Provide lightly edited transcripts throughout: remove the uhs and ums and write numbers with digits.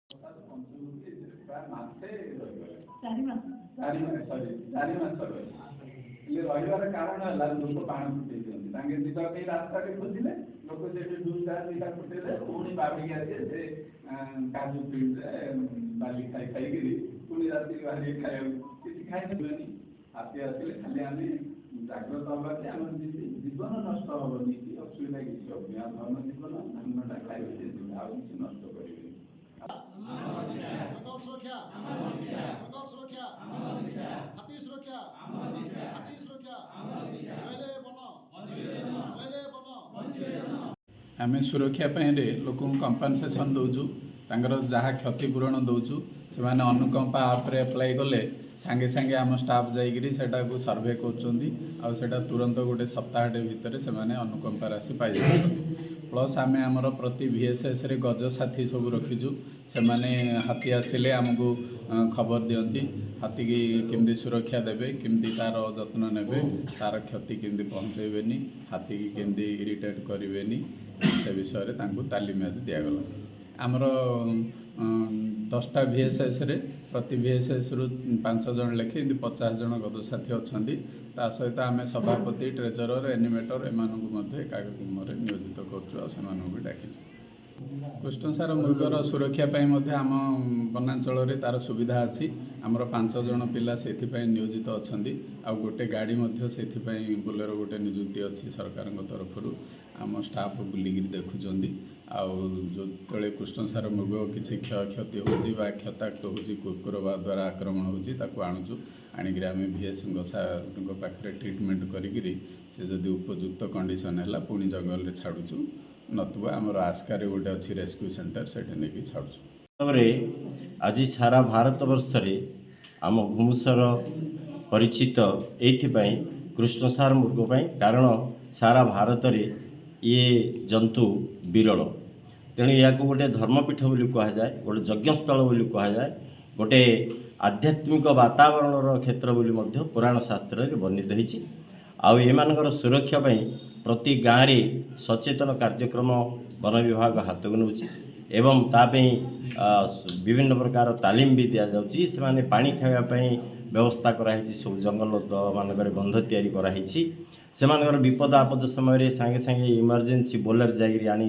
रही कारण है लोक बाण फुटे दिख रास्ता खोजिले लोक दुईटा दुईटा फुटे पुणी बाबिक आसे काजू फील्ड बाली खाई खाई पुणी राति बाहर खाया किसी खाई हाथी आसे खाली आम जाग्रत हवा आम जीवन नष्ट हेनी कि असुविधा किसी हेनी धन जीवन धानटा खाई आउ कि नष्ट करेंगे। आम सुरक्षा लोक कंपनसेसन दौचु जहाँ क्षतिपूरण दौचु से अनुकंपा आप्रे अप्लाई कले सांगे सांगे आम स्टाफ जाइए सर्वे कर तुरंत गोटे सप्ताह भितर से अनुकंपा राशि पाई प्लस आम आमर प्रति VSS रे गज साथी सब रखीचु से हाथी आसिले आमको खबर दियंती हाथी की केमती सुरक्षा देवे केमती तार जत्न नेबे तार क्षति केमती पहुँचेबेनी हाथी की केमती इरिटेट करेनि से विषय में तालीम आज दिगला आमर 10टा VSS रे प्रति VSS रु 5 जन लेखे 50 जन गद साथी अच्छा ता सहित आम सभापति ट्रेजरर एनिमेटर एमानकु कार्यक्रम नियोजित कर डाकी कृष्णसार मृगर सुरक्षा आम वनांचल तार सुविधा अच्छी आमर 5 जन पिला से नियोजित अच्छा आ गोटे गाड़ी से बोलेरो गोटे निजुक्ति अच्छी सरकार तरफ आम स्टाफ बुलिक देखुं जो कृष्णसार मृग किसी क्षति होती क्षताक्त हो कुकुर द्वारा आक्रमण होता आणुचु आणिक आम VS पाखे ट्रिटमेंट करी से जदि उपयुक्त कंडीशन है पुणी जंगल में छाड़ुचु नतुबा आमर आस्कार गोटे अच्छी रेस्क्यू सेंटर से नहीं छाड़ुचु। आज सारा भारत वर्ष आम घुमुसर परिचित ये कृष्णसार मृग कारण सारा भारत में ये जंतु विरल तेणु या गोटे धर्मपीठ बोली कहुए गोटे यज्ञस्थल बोली कहुए गोटे आध्यात्मिक वातावरण क्षेत्र बोली पुराण शास्त्र में वर्णित होती आउ एमानकर सुरक्षा प्रति गाँव में सचेतन कार्यक्रम वन विभाग हाथ को नौची एवं तापी विभिन्न प्रकार तालीम भी दि जाऊँगी से पानी खावाई व्यवस्था कराई सब जंगल मानक बंध तैयारी कराई से विपद आपद समय सांगे सांगे इमरजेंसी बोलर जाकि आनी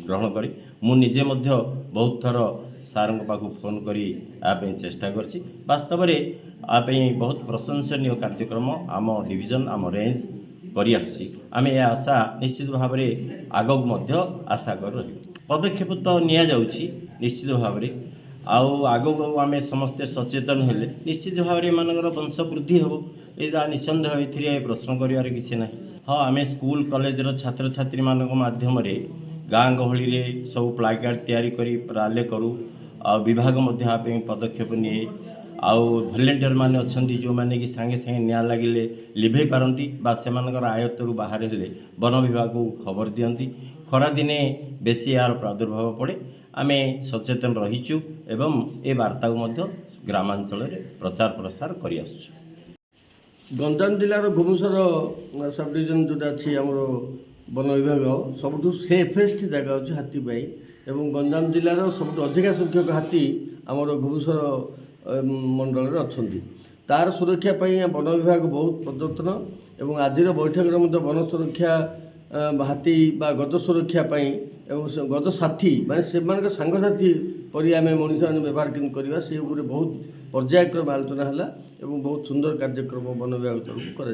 ग्रहण करी मुझे बहुत थर सार पाखु फोन करी चेष्टा करछि वास्तव में आप बहुत प्रशंसनीय कार्यक्रम आम डिविजन आम रेंज करी आम यह आशा निश्चित भाव में आगक आशा कर रही पदक्षेप तो निया जाउछि निश्चित भाव में आगक आम समस्ते सचेतन हेले निश्चित भाव में एमानकर वंश वृद्धि हो यहाँ निसंदेह ये प्रश्न कर किसी ना हाँ आम स्कूल कॉलेजर छात्र छात्री मानक माध्यम गाँ गहली रे सब प्लाकार्ड तैयारी करी राले करूँ विभाग पदक्षेप निए आउ भलेंटियर माने अच्छी जो मैंने कि सांगे सांगे निया लगिले लिभे पारती से आयत्तरू बाहर हेले वन विभाग को खबर दियंती खरा दिने बेसी यार प्रादुर्भाव पड़े आम सचेतन रहीचु एवं ए वार्ता को ग्रामांचल प्रचार प्रसार करी आसुछु। गंजाम जिलार घुमुसर सब डिविजन जोटा अच्छी आम वन विभाग सबुठ सेफेस्ट जगह अच्छे हाथी एवं गंजाम जिलार सब अधिका संख्यक हाथी आमर घुमुसर मंडल अच्छा तार सुरक्षा वन विभाग बहुत प्रयत्न एवं आज बैठक में वन सुरक्षा हाथी बा गज सुरक्षा एवं गज साथी माने से सांगसाथी पर आम मनीष मैंने व्यवहार करवा से बहुत पर्यायक्रम आलोचना है एवं बहुत सुंदर कार्यक्रम वन विभाग तरफ कर।